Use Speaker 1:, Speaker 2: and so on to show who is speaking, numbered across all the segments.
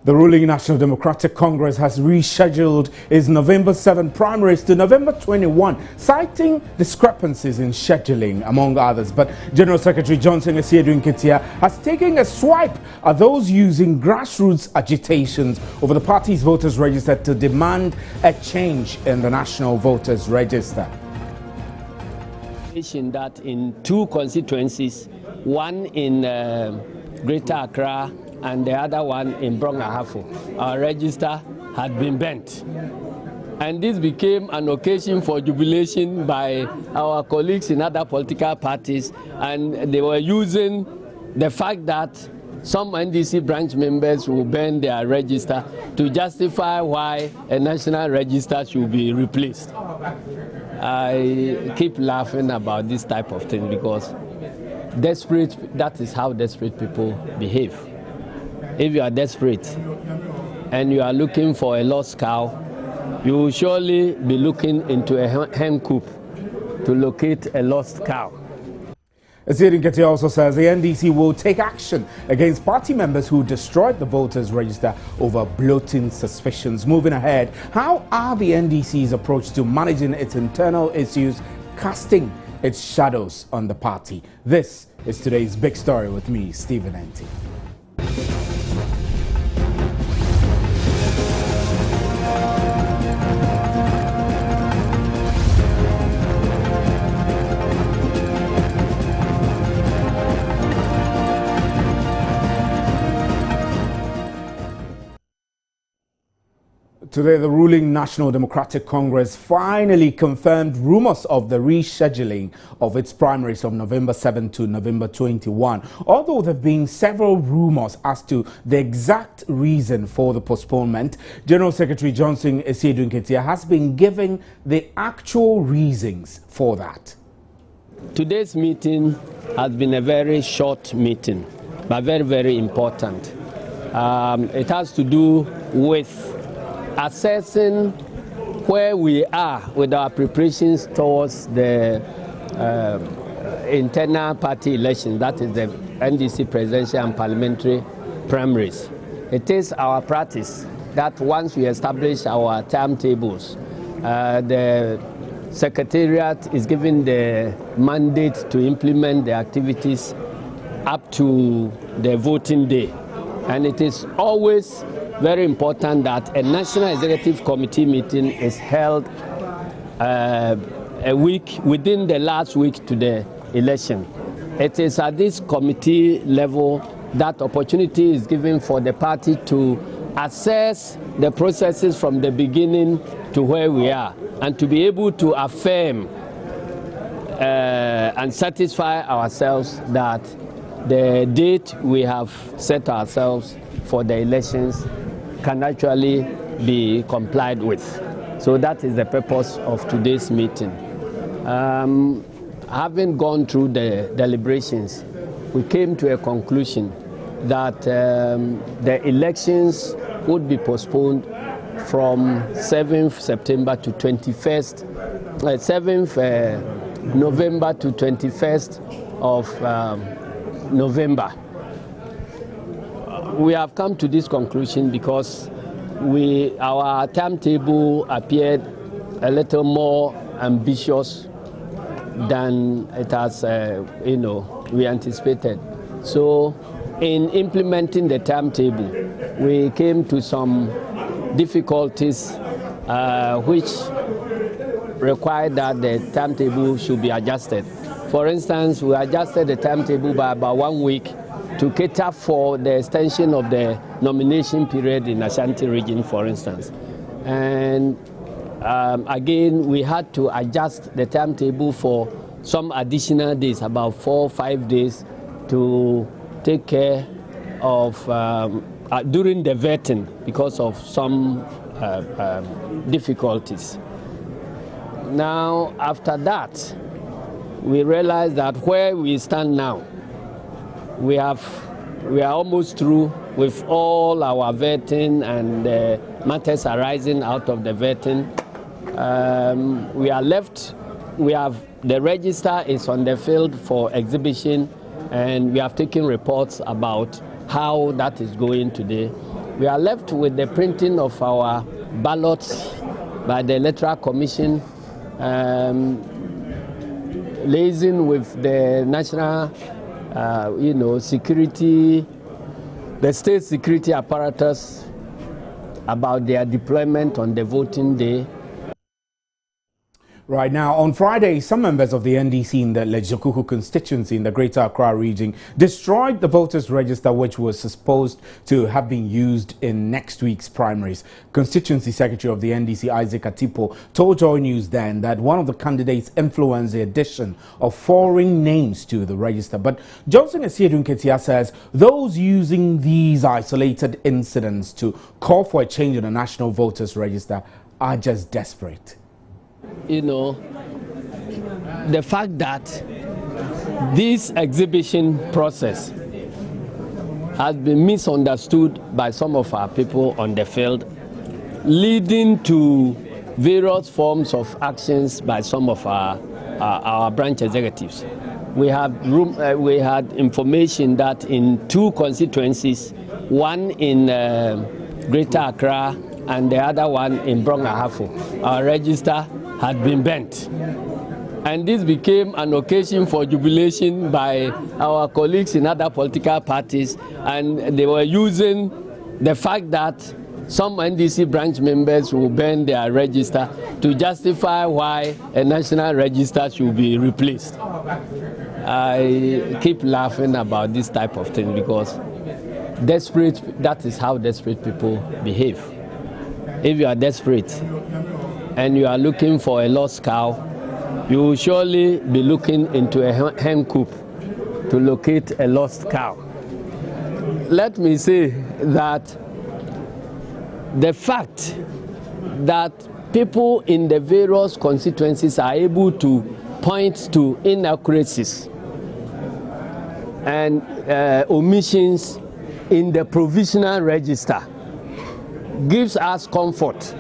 Speaker 1: The ruling National Democratic Congress has rescheduled its November 7 primaries to November 21, citing discrepancies in scheduling, among others. But General Secretary Johnson Esiedun-Ketia has taken a swipe at those using grassroots agitations over the party's voters register to demand a change in the National Voters Register.
Speaker 2: That in two constituencies, one in Greater Accra and the other one in Brong-Ahafo, our register had been bent. And this became an occasion for jubilation by our colleagues in other political parties, and they were using the fact that some NDC branch members will burn their register to justify why a national register should be replaced. I keep laughing about this type of thing because that is how desperate people behave. If you are desperate and you are looking for a lost cow, you will surely be looking into a hen coop to locate a lost cow.
Speaker 1: Esiedun-Ketia also says the NDC will take action against party members who destroyed the voters' register over bloating suspicions. Moving ahead, how are the NDC's approach to managing its internal issues casting its shadows on the party? This is today's big story with me, Stephen Enti. Today, the ruling National Democratic Congress finally confirmed rumors of the rescheduling of its primaries from November 7 to November 21. Although there have been several rumors as to the exact reason for the postponement, General Secretary Johnson Esiedun-Ketia has been giving the actual reasons for that.
Speaker 2: Today's meeting has been a very short meeting, but very, very important. It has to do with assessing where we are with our preparations towards the internal party election, that is the NDC presidential and parliamentary primaries. It is our practice that once we establish our timetables, the Secretariat is given the mandate to implement the activities up to the voting day. And it is always very important that a National Executive Committee meeting is held a week within the last week to the election. It is at this committee level that opportunity is given for the party to assess the processes from the beginning to where we are and to be able to affirm and satisfy ourselves that the date we have set ourselves for the elections can actually be complied with. So that is the purpose of today's meeting. Having gone through the deliberations, we came to a conclusion that the elections would be postponed from 7th September to 21st, 7th November to 21st of November. We have come to this conclusion because our timetable appeared a little more ambitious than it has, we anticipated. So, in implementing the timetable, we came to some difficulties which required that the timetable should be adjusted. For instance, we adjusted the timetable by about 1 week to cater for the extension of the nomination period in Ashanti region, for instance. And again, we had to adjust the timetable for some additional days, about 4 or 5 days, to take care of during the vetting because of some difficulties. Now, after that, we realized that where we stand now, we are almost through with all our vetting and matters arising out of the vetting. We are left, the register is on the field for exhibition, and we have taken reports about how that is going today. We are left with the printing of our ballots by the Electoral Commission, liaising with the national, security, the state security apparatus about their deployment on the voting day.
Speaker 1: Right now, on Friday, some members of the NDC in the Lejokuku constituency in the Greater Accra region destroyed the voters' register, which was supposed to have been used in next week's primaries. Constituency Secretary of the NDC, Isaac Atipo, told Joy News then that one of the candidates influenced the addition of foreign names to the register. But Johnson Esiedun-Ketia says those using these isolated incidents to call for a change in the national voters' register are just desperate.
Speaker 2: The fact that this exhibition process has been misunderstood by some of our people on the field, leading to various forms of actions by some of our branch executives. We had information that in 2 constituencies, one in Greater Accra and the other one in Brong-Ahafo, our register had been bent. And this became an occasion for jubilation by our colleagues in other political parties, and they were using the fact that some NDC branch members will burn their register to justify why a national register should be replaced. I keep laughing about this type of thing because that is how desperate people behave. If you are desperate and you are looking for a lost cow, you will surely be looking into a hen coop to locate a lost cow. Let me say that the fact that people in the various constituencies are able to point to inaccuracies and omissions in the provisional register gives us comfort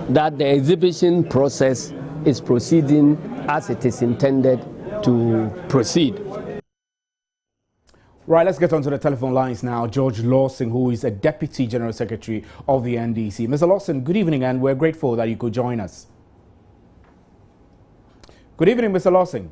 Speaker 2: that the exhibition process is proceeding as it is intended to proceed.
Speaker 1: Right, let's get onto the telephone lines now. George Lawson, who is a Deputy General Secretary of the NDC. Mr. Lawson, good evening, and we're grateful that you could join us. Good evening, Mr. Lawson.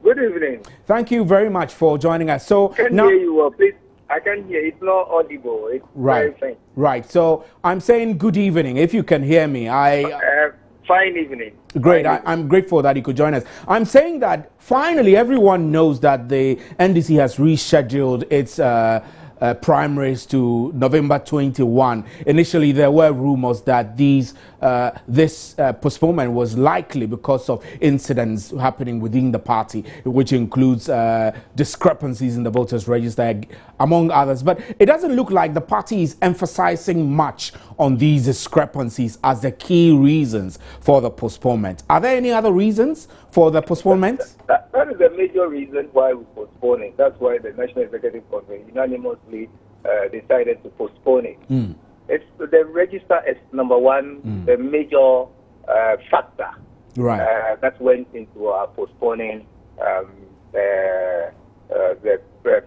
Speaker 3: Good evening.
Speaker 1: Thank you very much for joining us. So
Speaker 3: I can hear you, please. I can hear. It's not audible. It's very faint.
Speaker 1: Right. So I'm saying good evening. If you can hear me,
Speaker 3: fine evening.
Speaker 1: Great. I'm grateful that you could join us. I'm saying that finally everyone knows that the NDC has rescheduled its primaries to November 21. Initially, there were rumors that this postponement was likely because of incidents happening within the party, which includes discrepancies in the voters' register, among others. But it doesn't look like the party is emphasizing much on these discrepancies as the key reasons for the postponement. Are there any other reasons for the postponement?
Speaker 3: That is the major reason why we're postponing. That's why the National Executive Committee unanimously decided to postpone it. It's the register is number one, the major factor that went into our postponing the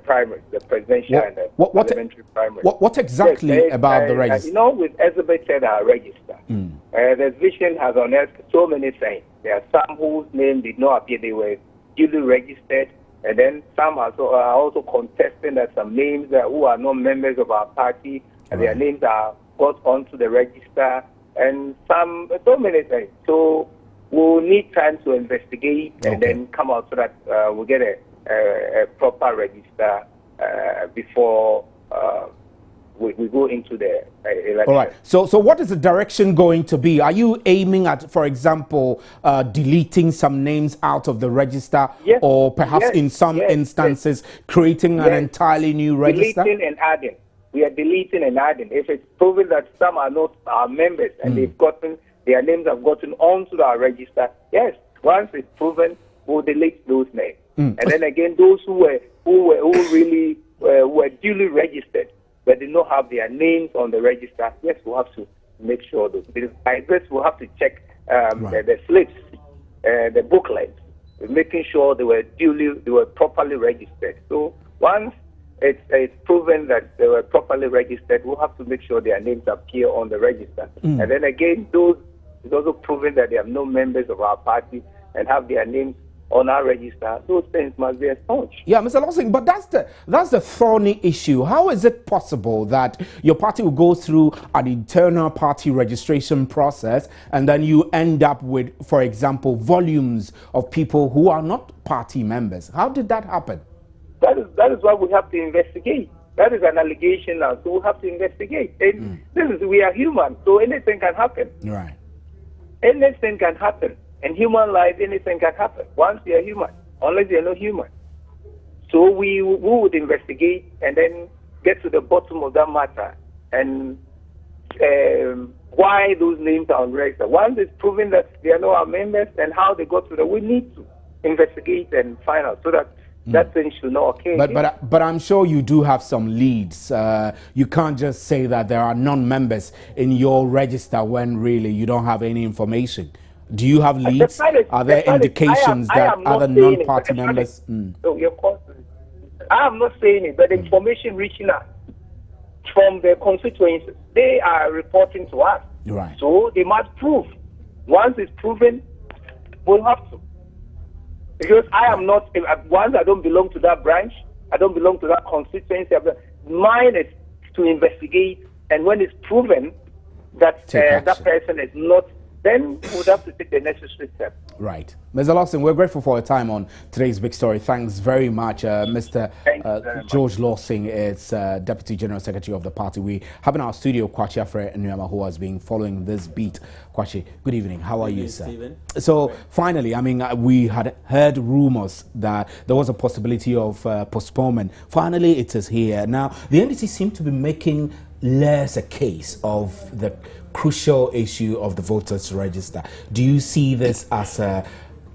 Speaker 3: primaries, the presidential and the parliamentary primaries.
Speaker 1: What exactly about the register?
Speaker 3: With Elizabeth said our register, the vision has unearthed so many things. There are some whose name did not appear; they were duly registered. And then some are also contesting that some names who are not members of our party, and their names are got onto the register, and so many things. So we'll need time to investigate and then come out so that we'll get a proper register before we go into the election.
Speaker 1: All right. So what is the direction going to be? Are you aiming at, for example, deleting some names out of the register, or perhaps in some instances creating an entirely new register?
Speaker 3: Deleting and adding. We are deleting and adding. If it's proven that some are not our members and their names have gotten onto our register, yes. Once it's proven, we'll delete those names. And then again, those who were duly registered but did not have their names on the register, yes, we'll have to make sure those. I guess we'll have to check the slips, the booklets, making sure they were properly registered. So once it's proven that they were properly registered, we'll have to make sure their names appear on the register. And then again, those it's also proven that they are no members of our party and have their names on our register. Those things must be expunged.
Speaker 1: Yeah, Mr. Lawson, but that's the thorny issue. How is it possible that your party will go through an internal party registration process and then you end up with, for example, volumes of people who are not party members? How did that happen?
Speaker 3: That is what we have to investigate. That is an allegation now, so we have to investigate. And we are human, so anything can happen.
Speaker 1: Right.
Speaker 3: Anything can happen. In human life, anything can happen. Once you are human, unless you are not human. So we would investigate and then get to the bottom of that matter and why those names are unregistered. Once it's proven that they are not our members and how they got to that, we need to investigate and find out so that that thing should not occur.
Speaker 1: But I'm sure you do have some leads. You can't just say that there are non-members in your register when really you don't have any information. Do you have leads? Are there indications that other non-party members?
Speaker 3: So I am not saying it, but the information reaching us from the constituencies, they are reporting to us.
Speaker 1: Right.
Speaker 3: So they must prove. Once it's proven, we'll have to. Because I am not, once I don't belong to that branch, I don't belong to that constituency. Mine is to investigate, and when it's proven that that person is not, then we would have to take the necessary steps.
Speaker 1: Right. Mr. Lawson, we're grateful for your time on today's Big Story. Thanks very much. Mr. George Lawson is Deputy General Secretary of the party. We have in our studio Kwachi Afre Nuyama, who has been following this beat. Kwachi, good evening. How are you, sir?
Speaker 4: Stephen.
Speaker 1: So finally, I mean, we had heard rumors that there was a possibility of postponement. Finally, it is here. Now, the NDC seem to be making less a case of the crucial issue of the voters register. Do you see this as a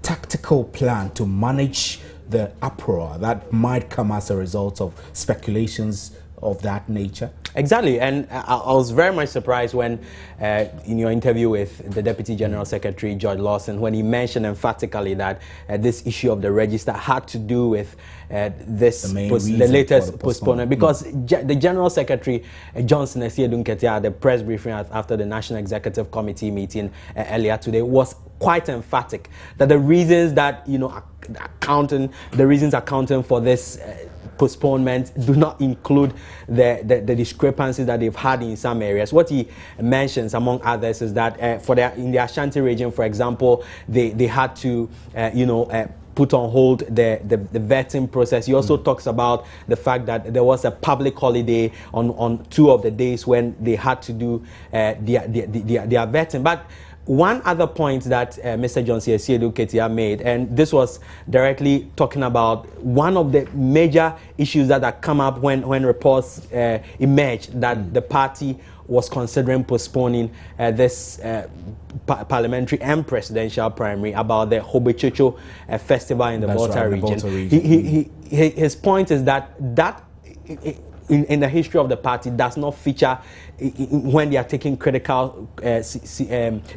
Speaker 1: tactical plan to manage the uproar that might come as a result of speculations of that nature?
Speaker 4: Exactly, and I was very much surprised when in your interview with the Deputy General Secretary, George Lawson, when he mentioned emphatically that this issue of the register had to do with the latest postponement, because the General Secretary, Johnson Esiedun Ketia, the press briefing after the National Executive Committee meeting earlier today, was quite emphatic that the reasons that, accounting for this postponement do not include the discrepancies that they've had in some areas. What he mentions, among others, is that in the Ashanti region, for example, they had to, put on hold the vetting process. He also talks about the fact that there was a public holiday on 2 of the days when they had to do their vetting. But one other point that Mr. Johnson Esiedu Ketia made, and this was directly talking about one of the major issues that had come up when reports emerged that the party was considering postponing this parliamentary and presidential primary about the Hobechocho festival in the Volta region. His point is that in the history of the party does not feature when they are taking critical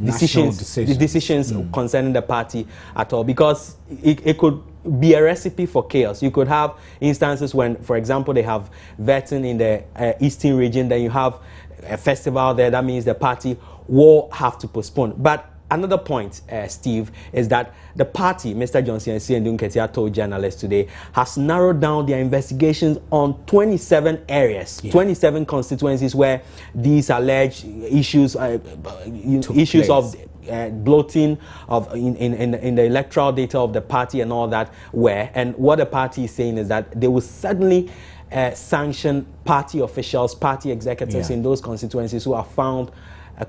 Speaker 4: decisions concerning the party at all, because it could be a recipe for chaos. You could have instances when, for example, they have vetting in the eastern region, then you have a festival there. That means the party will have to postpone. But another point, Steve, is that the party, Mr. Johnson Esiedun Ketia told journalists today, has narrowed down their investigations on 27 areas, 27 constituencies where these alleged issues of bloating in the electoral data of the party and all that were. And what the party is saying is that they will certainly sanction party officials, party executives in those constituencies who are found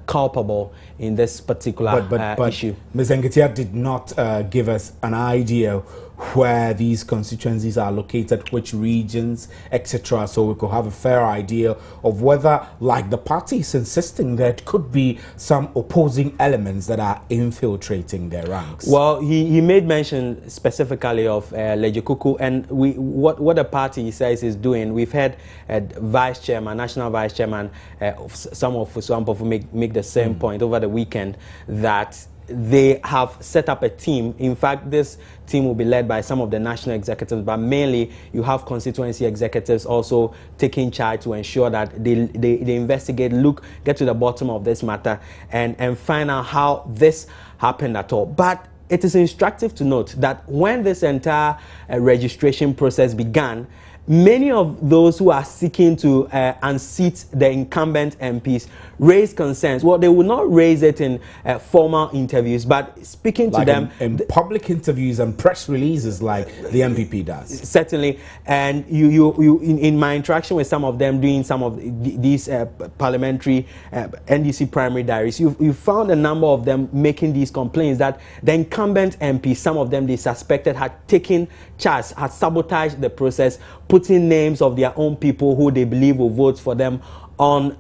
Speaker 4: culpable in this particular issue.
Speaker 1: Ms. Nketia did not give us an idea where these constituencies are located, which regions, etc., so we could have a fair idea of whether, like the party is insisting, there could be some opposing elements that are infiltrating their ranks.
Speaker 4: Well, he made mention specifically of Lejikuku, and what the party says is doing. We've had vice chairman, national vice chairman, some of make the same point over the weekend, that they have set up a team. In fact, this team will be led by some of the national executives, but mainly you have constituency executives also taking charge to ensure that they investigate, get to the bottom of this matter and find out how this happened at all. But it is instructive to note that when this entire registration process began, many of those who are seeking to unseat the incumbent MPs raised concerns. Well, they will not raise it in formal interviews, but speaking to them
Speaker 1: in public interviews and press releases, like the MPP does.
Speaker 4: Certainly, and you in my interaction with some of them doing some of these parliamentary NDC primary diaries, you found a number of them making these complaints that the incumbent MPs, some of them they suspected had taken charge, had sabotaged the process, putting names of their own people who they believe will vote for them on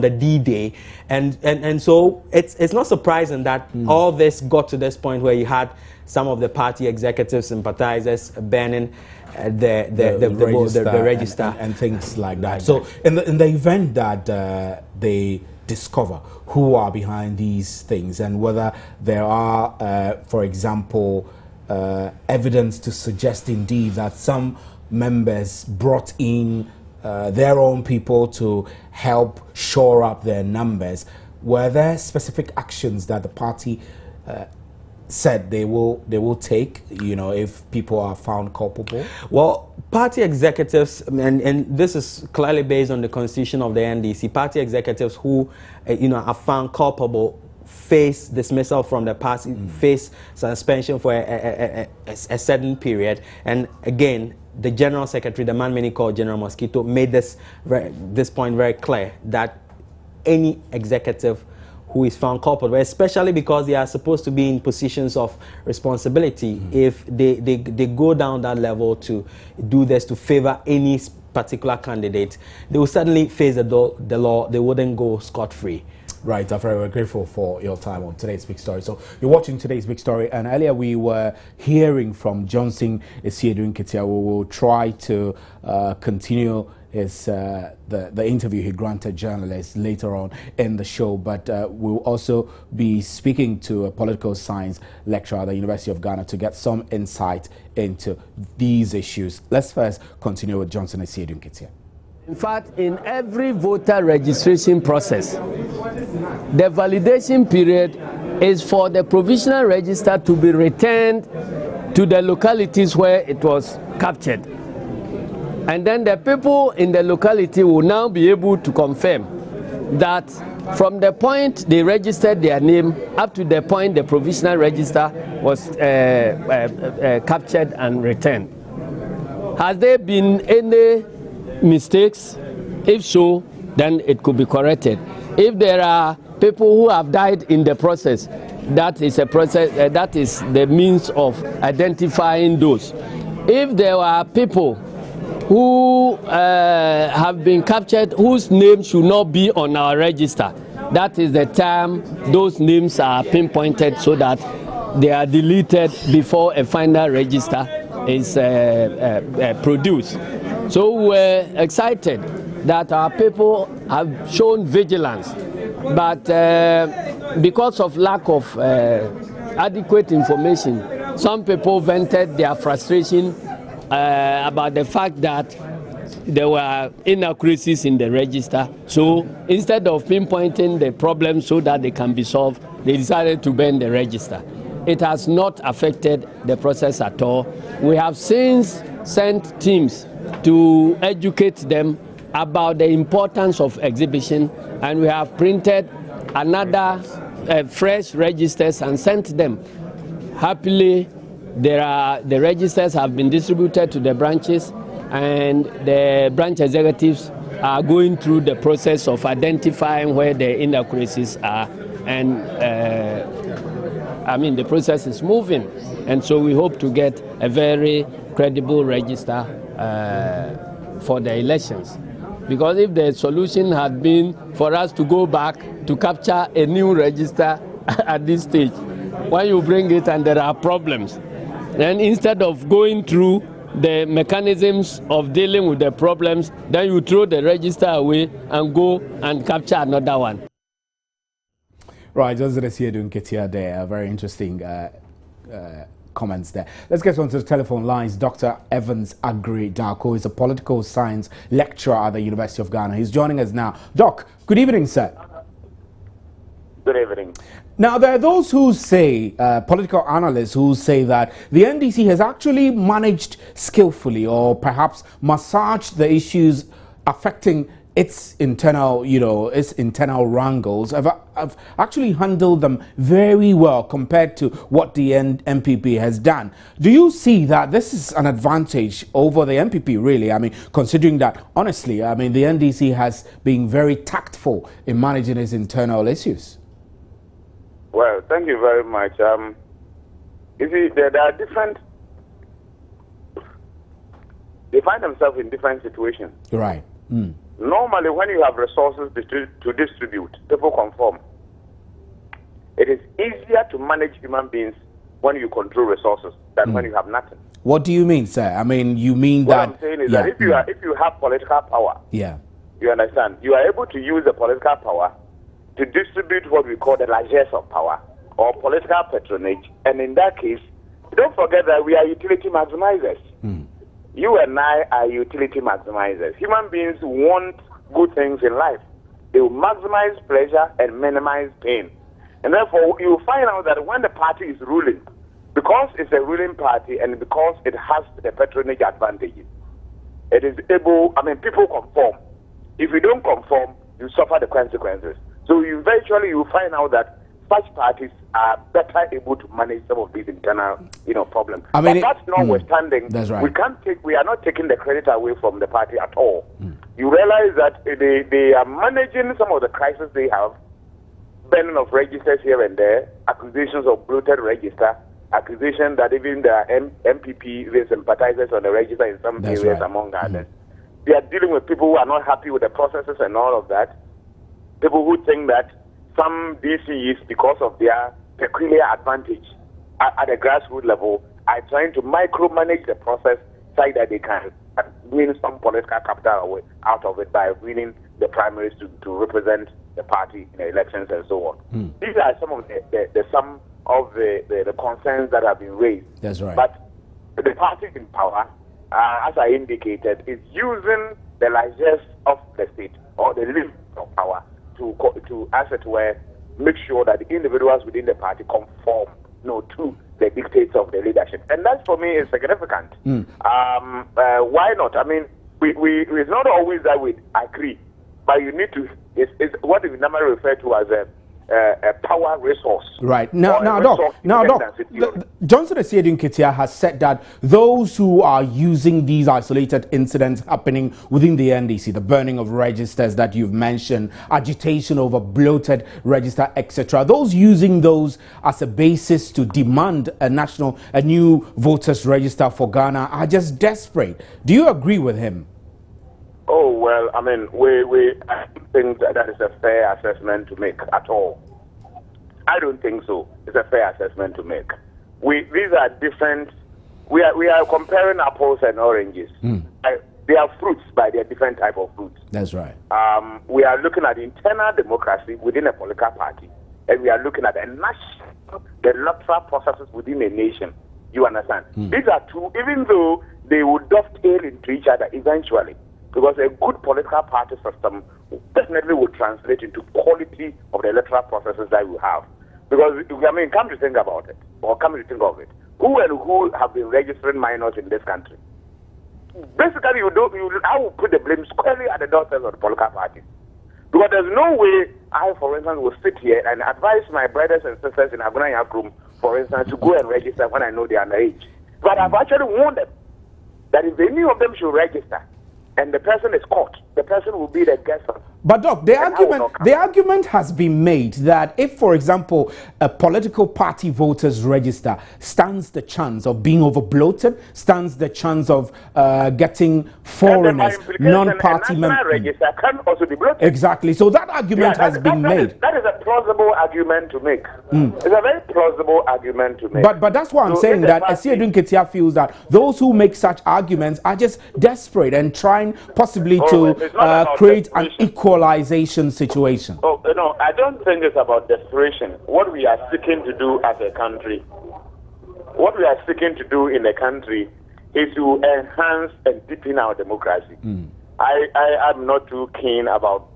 Speaker 4: the D-Day, and so it's not surprising that all this got to this point where you had some of the party executives, sympathizers burning the register
Speaker 1: and things like that. So in the event that they discover who are behind these things and whether there are, for example, evidence to suggest indeed that some members brought in their own people to help shore up their numbers, were there specific actions that the party said they will take, you know, if people are found culpable?
Speaker 4: Well, party executives, and this is clearly based on the constitution of the NDC, party executives who are found culpable face dismissal from the party, face suspension for a certain period. And again, the General Secretary, the man many call General Mosquito, made this point very clear, that any executive who is found culpable, especially because they are supposed to be in positions of responsibility, if they go down that level to do this to favor any particular candidate, they will certainly face the law. They wouldn't go scot-free.
Speaker 1: Right, Afra, we're grateful for your time on today's Big Story. So you're watching today's Big Story, and earlier we were hearing from Johnson Esiedu Nketia. We will try to continue his the interview he granted journalists later on in the show, but we'll also be speaking to a political science lecturer at the University of Ghana to get some insight into these issues. Let's first continue with Johnson Esiedu Nketia.
Speaker 2: In fact, in every voter registration process, the validation period is for the provisional register to be returned to the localities where it was captured. And then the people in the locality will now be able to confirm that from the point they registered their name up to the point the provisional register was captured and returned. Has there been any mistakes? If so, then it could be corrected. If there are people who have died in the process, that is a process that is the means of identifying those. If there are people who have been captured whose names should not be on our register, that is the time those names are pinpointed so that they are deleted before a final register is produced. So we're excited that our people have shown vigilance, but because of lack of adequate information, some people vented their frustration about the fact that there were inaccuracies in the register. So instead of pinpointing the problem so that they can be solved, they decided to burn the register. It has not affected the process at all. We have since sent teams to educate them about the importance of exhibition, and we have printed another fresh registers and sent them. Happily, the registers have been distributed to the branches, and the branch executives are going through the process of identifying where the inaccuracies are, and the process is moving, and so we hope to get a very credible register for the elections. Because if the solution had been for us to go back to capture a new register at this stage, when you bring it and there are problems, then instead of going through the mechanisms of dealing with the problems, then you throw the register away and go and capture another one.
Speaker 1: Right, just as you're doing Ketia there, very interesting comments there. Let's get on to the telephone lines. Dr. Evans Agri-Darko is a political science lecturer at the University of Ghana. He's joining us now. Doc, good evening, sir.
Speaker 5: Good evening.
Speaker 1: Now, there are those who say, political analysts who say that the NDC has actually managed skillfully or perhaps massaged the issues affecting its internal, its internal wrangles. I've actually handled them very well compared to what the MPP has done. Do you see that this is an advantage over the MPP, really? I mean, considering that, honestly, I mean, the NDC has been very tactful in managing its internal issues.
Speaker 5: Well, thank you very much. You see, there are different... They find themselves in different situations.
Speaker 1: Right. Mm.
Speaker 5: Normally, when you have resources to distribute, people conform. It is easier to manage human beings when you control resources than when you have nothing.
Speaker 1: What do you mean, sir? I mean, you mean
Speaker 5: what
Speaker 1: that...
Speaker 5: What I'm saying is that if you have political power,
Speaker 1: yeah,
Speaker 5: you understand, you are able to use the political power to distribute what we call the largesse of power or political patronage. And in that case, don't forget that we are utility maximizers. Mm. You and I are utility maximizers. Human beings want good things in life. They will maximize pleasure and minimize pain. And therefore, you find out that when the party is ruling, because it's a ruling party and because it has the patronage advantages, it is able, people conform. If you don't conform, you suffer the consequences. So eventually you find out that such parties are better able to manage some of these internal, problems. But that's notwithstanding,
Speaker 1: that's right.
Speaker 5: We are not taking the credit away from the party at all. You realize that they are managing some of the crises they have, burning of registers here and there, accusations of bloated register, accusation that even the MPP sympathizers on the register in some areas, right, among others. They are dealing with people who are not happy with the processes and all of that. People who think that some DCs, because of their peculiar advantage at the grassroots level, are trying to micromanage the process so that they can win some political capital out of it by winning the primaries to represent the party in the elections and so on. These are some of the concerns that have been raised. That's right. But the party in power, as I indicated, is using the largesse of the state or the limit of power to, as it were, make sure that the individuals within the party conform to the dictates of the leadership. And that, for me, is significant. Why not? I mean, it's not always that we agree, but you need to, it's what we normally refer to as a power resource. Right. Now, Doc,
Speaker 1: Johnson Asiedun Ketia has said that those who are using these isolated incidents happening within the NDC, the burning of registers that you've mentioned, agitation over bloated register, etc., those using those as a basis to demand a new voters register for Ghana are just desperate. Do you agree with him?
Speaker 5: Oh, well, I mean, I don't think that is a fair assessment to make at all. I don't think so. It's a fair assessment to make. These are different. We are comparing apples and oranges. They are fruits, but they are different type of fruits. That's right. We are looking at internal democracy within a political party, and we are looking at the electoral processes within a nation. You understand? These are two, even though they would dovetail into each other eventually. Because a good political party system definitely will translate into quality of the electoral processes that we have. Because, come to think about it, or come to think of it, who have been registering minors in this country? Basically, I will put the blame squarely at the doorsteps of the political parties. Because there's no way I, for instance, will sit here and advise my brothers and sisters in Aguna Yakrum, for instance, to go and register when I know they are underage. But I've actually warned them that if any of them should register, and the person is caught, the person will be the guest.
Speaker 1: But Doc, the argument has been made that if, for example, a political party voters register stands the chance of being overbloated, stands the chance of getting foreigners, non-party members.
Speaker 5: Register can also be bloated.
Speaker 1: Exactly. So that argument has been made.
Speaker 5: That is a plausible argument to make. It's a very plausible argument to make.
Speaker 1: But that's why I'm saying that Asiedun Ketia feels that those who make such arguments are just desperate and trying possibly to create an equal equalization situation?
Speaker 5: Oh, no, I don't think it's about desperation. What we are seeking to do as a country, what we are seeking to do in the country is to enhance and deepen our democracy. I am not too keen about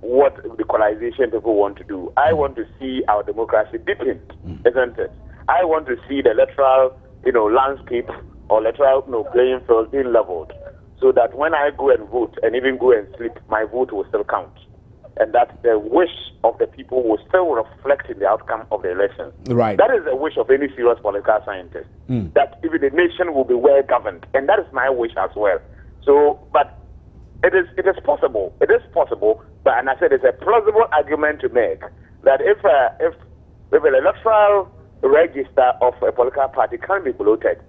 Speaker 5: what the equalization people want to do. I want to see our democracy deepened, isn't it? I want to see the electoral, landscape or electoral, playing field being leveled, so that when I go and vote and even go and sleep, my vote will still count, and that the wish of the people will still reflect in the outcome of the election.
Speaker 1: Right.
Speaker 5: That is the wish of any serious political scientist. That even the nation will be well governed, and that is my wish as well. So, but it is possible. It is possible. But and I said it's a plausible argument to make that if an electoral register of a political party can be bloated,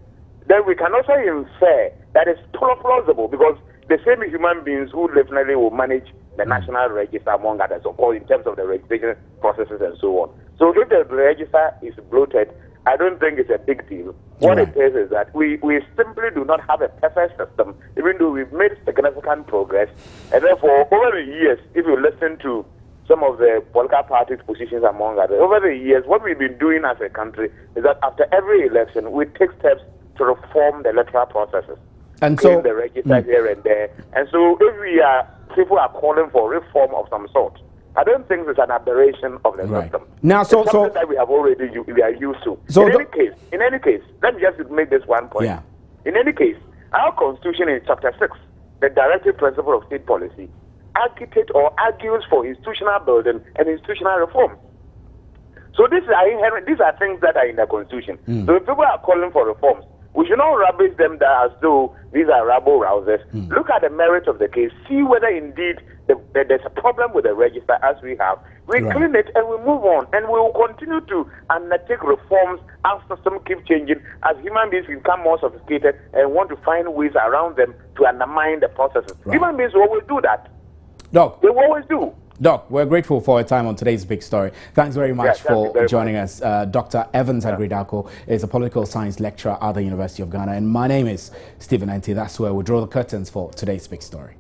Speaker 5: then we can also infer that it's plausible, because the same human beings who definitely will manage the national register, among others, of course, in terms of the registration processes and so on. So if the register is bloated, I don't think it's a big deal. What it is that we simply do not have a perfect system, even though we've made significant progress. And therefore, over the years, if you listen to some of the political parties' positions, among others, over the years, what we've been doing as a country is that after every election, we take steps to reform the electoral processes,
Speaker 1: and so
Speaker 5: the register here and there. And so if people are calling for reform of some sort, I don't think it's an aberration of the system.
Speaker 1: Now,
Speaker 5: it's something that we are used to.
Speaker 1: So
Speaker 5: in any case, let me just make this one point.
Speaker 1: Yeah.
Speaker 5: In any case, our Constitution in Chapter 6, the directive principle of state policy, agitates or argues for institutional building and institutional reform. So these are things that are in the Constitution. So if people are calling for reforms, we should not rubbish them as though these are rabble-rousers. Look at the merit of the case. See whether indeed there's a problem with the register as we have. We clean it and we move on. And we will continue to undertake reforms as system keep changing, as human beings become more sophisticated and want to find ways around them to undermine the processes. Human beings will always do that.
Speaker 1: Doc.
Speaker 5: They will always do.
Speaker 1: Doc, we're grateful for your time on today's Big Story. Thanks very much for joining us. Dr. Evans Agridako is a political science lecturer at the University of Ghana. And my name is Stephen Ante. That's where we draw the curtains for today's Big Story.